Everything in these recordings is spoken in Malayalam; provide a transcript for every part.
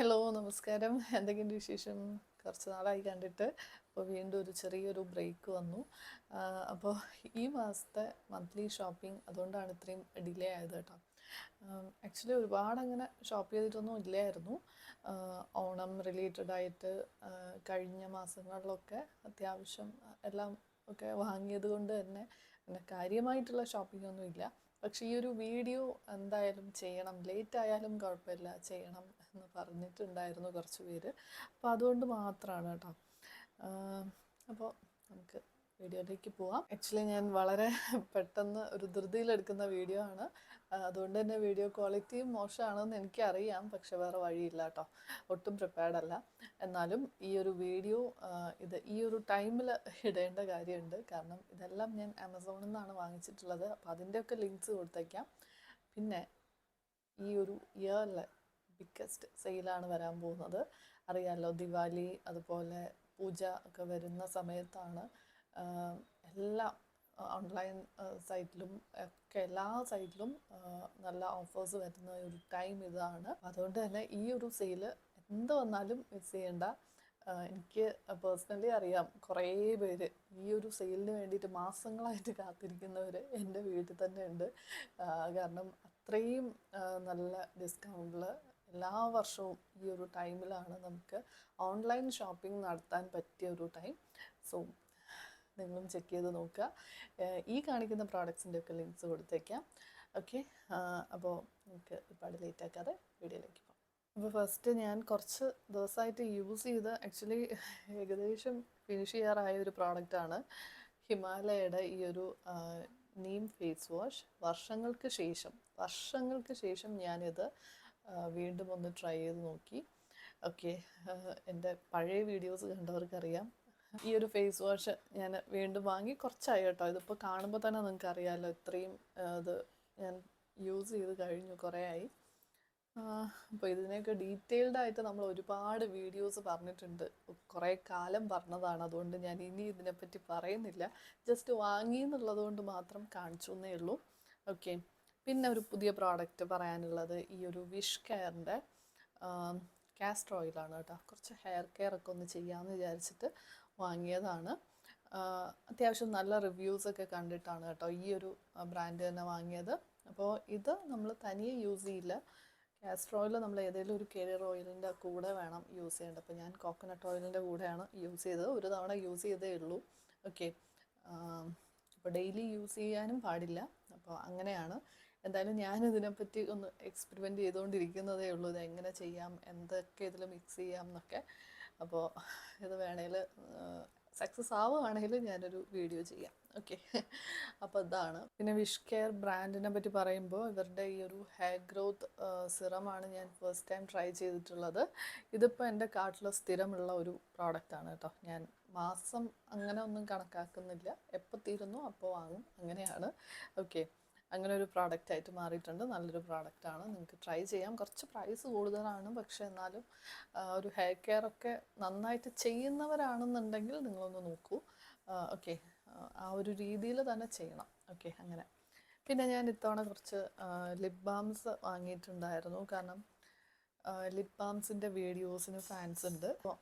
ഹലോ നമസ്കാരം. എന്തൊക്കെയുണ്ട് വിശേഷം? കുറച്ച് നാളായി കണ്ടിട്ട്. അപ്പോൾ വീണ്ടും ഒരു ചെറിയൊരു ബ്രേക്ക് വന്നു. അപ്പോൾ ഈ മാസത്തെ മന്ത്ലി ഷോപ്പിംഗ് അതുകൊണ്ടാണ് ഇത്രയും ഡിലേ ആയത് കേട്ടോ. ആക്ച്വലി ഒരുപാട് അങ്ങനെ ഷോപ്പ് ചെയ്തിട്ടൊന്നും ഇല്ലായിരുന്നു. ഓണം റിലേറ്റഡ് ആയിട്ട് കഴിഞ്ഞ മാസങ്ങളിലൊക്കെ അത്യാവശ്യം എല്ലാം ഒക്കെ വാങ്ങിയത് കൊണ്ട് തന്നെ പിന്നെ കാര്യമായിട്ടുള്ള ഷോപ്പിംഗ് ഒന്നും ഇല്ല. പക്ഷേ ഈ ഒരു വീഡിയോ എന്തായാലും ചെയ്യണം, ലേറ്റ് ആയാലും കുഴപ്പമില്ല, ചെയ്യണം എന്ന് പറഞ്ഞിട്ടുണ്ടായിരുന്നു കുറച്ച് പേര്. അപ്പോൾ അതുകൊണ്ട് മാത്രമാണ് കേട്ടോ. അപ്പോൾ നമുക്ക് വീഡിയോയിലേക്ക് പോവാം. ആക്ച്വലി ഞാൻ വളരെ പെട്ടെന്ന് ഒരു ധൃതിയിലെടുക്കുന്ന വീഡിയോ ആണ്. അതുകൊണ്ട് തന്നെ വീഡിയോ ക്വാളിറ്റിയും മോശമാണെന്ന് എനിക്കറിയാം. പക്ഷെ വേറെ വഴിയില്ല കേട്ടോ, ഒട്ടും പ്രിപ്പയർഡ് അല്ല. എന്നാലും ഈ ഒരു വീഡിയോ ഈ ഒരു ടൈമിൽ ഇടേണ്ട കാര്യമുണ്ട്. കാരണം ഇതെല്ലാം ഞാൻ ആമസോണിൽ നിന്നാണ് വാങ്ങിച്ചിട്ടുള്ളത്. അപ്പോൾ അതിൻ്റെയൊക്കെ ലിങ്ക്സ് കൊടുത്തേക്കാം. പിന്നെ ഈ ഒരു ഇയറിലെ ബിഗ്ഗസ്റ്റ് സെയിലാണ് വരാൻ പോകുന്നത്. അറിയാമല്ലോ, ദിവാലി അതുപോലെ പൂജ ഒക്കെ വരുന്ന സമയത്താണ് എല്ലാ ഓൺലൈൻ സൈറ്റിലും ഒക്കെ എല്ലാ സൈറ്റിലും നല്ല ഓഫേഴ്സ് വരുന്ന ഒരു ടൈം ഇതാണ്. അതുകൊണ്ട് തന്നെ ഈ ഒരു സെയില് എന്ത് വന്നാലും മിസ് ചെയ്യേണ്ട. എനിക്ക് പേഴ്സണലി അറിയാം, കുറേ പേര് ഈ ഒരു സെയിലിന് വേണ്ടിയിട്ട് മാസങ്ങളായിട്ട് കാത്തിരിക്കുന്നവർ എൻ്റെ വീട്ടിൽ തന്നെ ഉണ്ട്. കാരണം അത്രയും നല്ല ഡിസ്കൗണ്ടിൽ എല്ലാ വർഷവും ഈ ഒരു ടൈമിലാണ് നമുക്ക് ഓൺലൈൻ ഷോപ്പിംഗ് നടത്താൻ പറ്റിയ ഒരു ടൈം. സോ നിങ്ങളും ചെക്ക് ചെയ്ത് നോക്കുക. ഈ കാണിക്കുന്ന പ്രോഡക്ട്സിൻ്റെ ഒക്കെ ലിങ്ക്സ് കൊടുത്തേക്കാം. ഓക്കെ, അപ്പോൾ നമുക്ക് ഒരുപാട് ലേറ്റ് ആക്കാതെ വീഡിയോയിലേക്ക് പോകാം. അപ്പോൾ ഫസ്റ്റ് ഞാൻ കുറച്ച് ദിവസമായിട്ട് യൂസ് ചെയ്ത് ആക്ച്വലി ഏകദേശം ഫിനിഷ് ചെയ്യാറായ ഒരു പ്രോഡക്റ്റാണ് ഹിമാലയയുടെ ഈ ഒരു നീം ഫേസ് വാഷ്. വർഷങ്ങൾക്ക് ശേഷം ഞാനിത് വീണ്ടും ഒന്ന് ട്രൈ ചെയ്ത് നോക്കി. ഓക്കെ, എൻ്റെ പഴയ വീഡിയോസ് കണ്ടവർക്കറിയാം. ഈ ഒരു ഫേസ് വാഷ് ഞാൻ വീണ്ടും വാങ്ങി കുറച്ചായി കേട്ടോ. ഇതിപ്പോൾ കാണുമ്പോൾ തന്നെ നിങ്ങൾക്ക് അറിയാമല്ലോ, ഇത്രയും ഇത് ഞാൻ യൂസ് ചെയ്ത് കഴിഞ്ഞു, കുറേ ആയി. അപ്പോൾ ഇതിനെയൊക്കെ ഡീറ്റെയിൽഡ് ആയിട്ട് നമ്മൾ ഒരുപാട് വീഡിയോസ് പറഞ്ഞിട്ടുണ്ട്, കുറേ കാലം പറഞ്ഞതാണ്. അതുകൊണ്ട് ഞാൻ ഇനി ഇതിനെപ്പറ്റി പറയുന്നില്ല, ജസ്റ്റ് വാങ്ങി എന്നുള്ളത് കൊണ്ട് മാത്രം കാണിച്ചു എന്നേ ഉള്ളൂ. ഓക്കെ, പിന്നെ ഒരു പുതിയ പ്രോഡക്റ്റ് പറയാനുള്ളത് ഈ ഒരു വിഷ് കെയറിൻ്റെ കാസ്റ്റർ ഓയിലാണ് കേട്ടോ. കുറച്ച് ഹെയർ കെയർ ഒക്കെ ഒന്ന് ചെയ്യാമെന്ന് വിചാരിച്ചിട്ട് വാങ്ങിയതാണ്. അത്യാവശ്യം നല്ല റിവ്യൂസൊക്കെ കണ്ടിട്ടാണ് കേട്ടോ ഈ ഒരു ബ്രാൻഡ് തന്നെ വാങ്ങിയത്. അപ്പോൾ ഇത് നമ്മൾ തനിയെ യൂസ് ചെയ്യില്ല. കാസ്റ്റർ ഓയിൽ നമ്മൾ ഏതെങ്കിലും ഒരു കെയർ ഓയിലിൻ്റെ കൂടെ വേണം യൂസ് ചെയ്യേണ്ടത്. അപ്പോൾ ഞാൻ കോക്കനട്ട് ഓയിലിൻ്റെ കൂടെയാണ് യൂസ് ചെയ്തത്. ഒരു തവണ യൂസ് ചെയ്തേ ഉള്ളൂ. ഓക്കെ, അപ്പോൾ ഡെയിലി യൂസ് ചെയ്യാനും പാടില്ല. അപ്പോൾ അങ്ങനെയാണ്. എന്തായാലും ഞാനിതിനെപ്പറ്റി ഒന്ന് എക്സ്പെരിമെൻറ്റ് ചെയ്തുകൊണ്ടിരിക്കുന്നതേ ഉള്ളൂ, ഇത് എങ്ങനെ ചെയ്യാം, എന്തൊക്കെ ഇതിൽ മിക്സ് ചെയ്യാം എന്നൊക്കെ. അപ്പോൾ ഇത് വേണേൽ സക്സസ് ആവുകയാണെങ്കിൽ ഞാനൊരു വീഡിയോ ചെയ്യാം. ഓക്കെ, അപ്പോൾ ഇതാണ്. പിന്നെ വിഷ് കെയർ ബ്രാൻഡിനെ പറ്റി പറയുമ്പോൾ ഇവരുടെ ഈ ഒരു ഹെയർ ഗ്രോത്ത് സിറമാണ് ഞാൻ ഫസ്റ്റ് ടൈം ട്രൈ ചെയ്തിട്ടുള്ളത്. ഇതിപ്പോൾ എൻ്റെ കാർട്ടിൽ സ്ഥിരമുള്ള ഒരു പ്രോഡക്റ്റാണ് കേട്ടോ. ഞാൻ മാസം അങ്ങനെ ഒന്നും കണക്കാക്കുന്നില്ല, എപ്പോൾ തീരുന്നു അപ്പോൾ വാങ്ങും, അങ്ങനെയാണ്. ഓക്കെ, അങ്ങനെ ഒരു പ്രോഡക്റ്റായിട്ട് മാറിയിട്ടുണ്ട്. നല്ലൊരു പ്രോഡക്റ്റാണ്, നിങ്ങൾക്ക് ട്രൈ ചെയ്യാം. കുറച്ച് പ്രൈസ് കൂടുതലാണ്, പക്ഷേ എന്നാലും ഒരു ഹെയർ കെയർ ഒക്കെ നന്നായിട്ട് ചെയ്യുന്നവരാണെന്നുണ്ടെങ്കിൽ നിങ്ങളൊന്ന് നോക്കൂ. ഓക്കെ, ആ ഒരു രീതിയിൽ തന്നെ ചെയ്യണം. ഓക്കെ, അങ്ങനെ. പിന്നെ ഞാൻ ഇത്തവണ കുറച്ച് ലിപ് ബാംസ് വാങ്ങിയിട്ടുണ്ടായിരുന്നു. കാരണം ലിപ് ബാംസിൻ്റെ വീഡിയോസിന് ഫാൻസ് ഉണ്ട്. അപ്പോൾ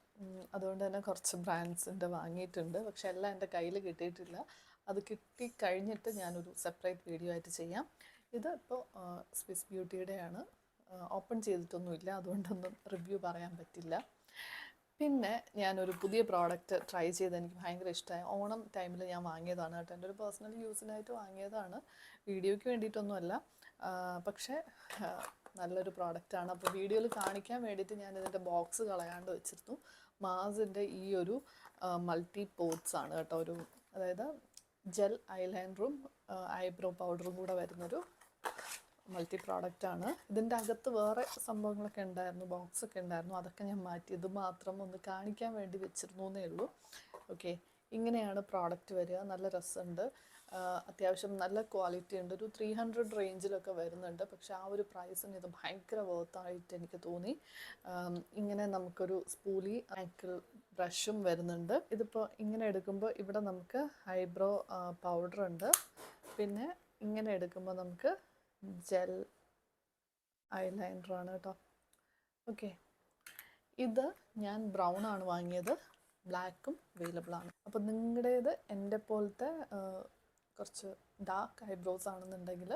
അതുകൊണ്ട് തന്നെ കുറച്ച് ബ്രാൻഡ്സിൻ്റെ വാങ്ങിയിട്ടുണ്ട്. പക്ഷെ എല്ലാം എൻ്റെ കയ്യിൽ കിട്ടിയിട്ടില്ല. അത് കിട്ടിക്കഴിഞ്ഞിട്ട് ഞാനൊരു സെപ്പറേറ്റ് വീഡിയോ ആയിട്ട് ചെയ്യാം. ഇത് ഇപ്പോൾ സ്വിസ് ബ്യൂട്ടിയുടെയാണ്. ഓപ്പൺ ചെയ്തിട്ടൊന്നുമില്ല, അതുകൊണ്ടൊന്നും റിവ്യൂ പറയാൻ പറ്റില്ല. പിന്നെ ഞാനൊരു പുതിയ പ്രോഡക്റ്റ് ട്രൈ ചെയ്ത് എനിക്ക് ഭയങ്കര ഇഷ്ടമായി. ഓണം ടൈമിൽ ഞാൻ വാങ്ങിയതാണ് കേട്ടോ. എൻ്റെ ഒരു പേഴ്സണൽ യൂസിനായിട്ട് വാങ്ങിയതാണ്, വീഡിയോയ്ക്ക് വേണ്ടിയിട്ടൊന്നുമല്ല. പക്ഷേ നല്ലൊരു പ്രോഡക്റ്റാണ്. അപ്പോൾ വീഡിയോയിൽ കാണിക്കാൻ വേണ്ടിയിട്ട് ഞാനിതിൻ്റെ ബോക്സ് കളയാണ്ട് വെച്ചിരുന്നു. മാസിൻ്റെ ഈ ഒരു മൾട്ടി പോർട്സ് ആണ് കേട്ടോ. അതായത് ജെൽ ഐലൈനറും ഐബ്രോ പൗഡറും കൂടെ വരുന്നൊരു മൾട്ടി പ്രോഡക്റ്റാണ്. ഇതിൻ്റെ അകത്ത് വേറെ സംഭവങ്ങളൊക്കെ ഉണ്ടായിരുന്നു, ബോക്സൊക്കെ ഉണ്ടായിരുന്നു, അതൊക്കെ ഞാൻ മാറ്റി. ഇത് മാത്രം ഒന്ന് കാണിക്കാൻ വേണ്ടി വെച്ചിരുന്നു എന്നേ ഉള്ളൂ. ഓക്കെ, ഇങ്ങനെയാണ് പ്രോഡക്റ്റ് വരിക. നല്ല രസമുണ്ട്, അത്യാവശ്യം നല്ല ക്വാളിറ്റി ഉണ്ട്. ഒരു 300 റേഞ്ചിലൊക്കെ വരുന്നുണ്ട്. പക്ഷെ ആ ഒരു പ്രൈസിന് ഇത് ഭയങ്കര വേർത്തായിട്ട് എനിക്ക് തോന്നി. ഇങ്ങനെ നമുക്കൊരു സ്പൂലി ആങ്കിൾ ബ്രഷും വരുന്നുണ്ട്. ഇതിപ്പോൾ ഇങ്ങനെ എടുക്കുമ്പോൾ ഇവിടെ നമുക്ക് ഐബ്രോ പൗഡർ ഉണ്ട്. പിന്നെ ഇങ്ങനെ എടുക്കുമ്പോൾ നമുക്ക് ജെൽ ഐലൈനറാണ് കേട്ടോ. ഓക്കെ, ഇത് ഞാൻ ബ്രൗൺ ആണ് വാങ്ങിയത്, ബ്ലാക്കും അവൈലബിൾ ആണ്. അപ്പോൾ നിങ്ങളുടേത് എൻ്റെ പോലത്തെ കുറച്ച് ഡാർക്ക് ഐബ്രോസ് ആണെന്നുണ്ടെങ്കിൽ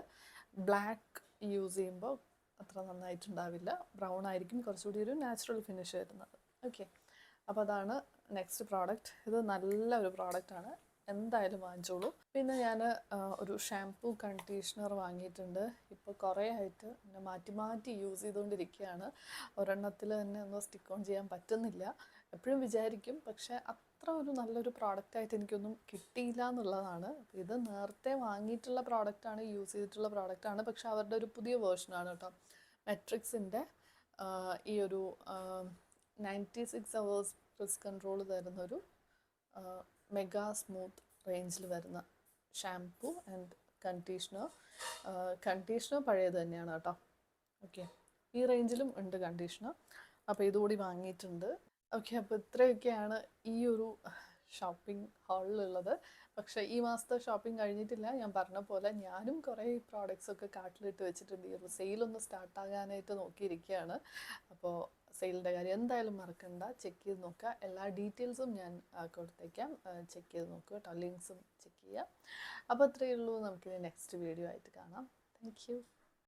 ബ്ലാക്ക് യൂസ് ചെയ്യുമ്പോൾ അത്ര നന്നായിട്ടുണ്ടാവില്ല, ബ്രൗൺ ആയിരിക്കും കുറച്ചുകൂടി ഒരു നാച്ചുറൽ ഫിനിഷ് വരുന്നത്. ഓക്കെ, അപ്പോൾ അതാണ് നെക്സ്റ്റ് പ്രോഡക്റ്റ്. ഇത് നല്ലൊരു പ്രോഡക്റ്റാണ്, എന്തായാലും വാങ്ങിച്ചോളൂ. പിന്നെ ഞാൻ ഒരു ഷാംപൂ കണ്ടീഷണർ വാങ്ങിയിട്ടുണ്ട്. ഇപ്പോൾ കുറേ ആയിട്ട് പിന്നെ മാറ്റി മാറ്റി യൂസ് ചെയ്തുകൊണ്ടിരിക്കുകയാണ്. ഒരെണ്ണത്തിൽ തന്നെ ഒന്നും സ്റ്റിക്ക് ഓൺ ചെയ്യാൻ പറ്റുന്നില്ല. എപ്പോഴും വിചാരിക്കും, പക്ഷേ അത്ര ഒരു നല്ലൊരു പ്രോഡക്റ്റായിട്ട് എനിക്കൊന്നും കിട്ടിയില്ല എന്നുള്ളതാണ്. അപ്പോൾ ഇത് നേരത്തെ വാങ്ങിയിട്ടുള്ള പ്രോഡക്റ്റാണ്, യൂസ് ചെയ്തിട്ടുള്ള പ്രോഡക്റ്റാണ്, പക്ഷേ അവരുടെ ഒരു പുതിയ വേർഷനാണ് കേട്ടോ. മെട്രിക്സിൻ്റെ ഈ ഒരു 96 hours പ്രിസ് കൺട്രോൾ തരുന്നൊരു മെഗാ സ്മൂത്ത് റേഞ്ചിൽ വരുന്ന ഷാംപൂ ആൻഡ് കണ്ടീഷണർ. കണ്ടീഷണർ പഴയത് തന്നെയാണ് കേട്ടോ. ഓക്കെ, ഈ റേഞ്ചിലും ഉണ്ട് കണ്ടീഷണർ. അപ്പോൾ ഇതുകൂടി വാങ്ങിയിട്ടുണ്ട്. ഓക്കെ, അപ്പോൾ ഇത്രയൊക്കെയാണ് ഈ ഒരു ഷോപ്പിംഗ് ഹാളിലുള്ളത്. പക്ഷേ ഈ മാസത്തെ ഷോപ്പിംഗ് കഴിഞ്ഞിട്ടില്ല. ഞാൻ പറഞ്ഞ പോലെ ഞാനും കുറേ പ്രോഡക്റ്റ്സ് ഒക്കെ കാർട്ടിലിട്ട് വെച്ചിട്ടുണ്ട്. ഈ ഒരു സെയിലൊന്ന് സ്റ്റാർട്ടാകാനായിട്ട് നോക്കിയിരിക്കുകയാണ്. അപ്പോൾ സെയിലിൻ്റെ കാര്യം എന്തായാലും മറക്കണ്ട, ചെക്ക് ചെയ്ത് നോക്കുക. എല്ലാ ഡീറ്റെയിൽസും ഞാൻ കൊടുത്തേക്കാം, ചെക്ക് ചെയ്ത് നോക്കുക കേട്ടോ, ലിങ്ക്സും ചെക്ക് ചെയ്യുക. അപ്പോൾ അത്രയേ ഉള്ളൂ, നമുക്കിനി നെക്സ്റ്റ് വീഡിയോ ആയിട്ട് കാണാം. Thank you.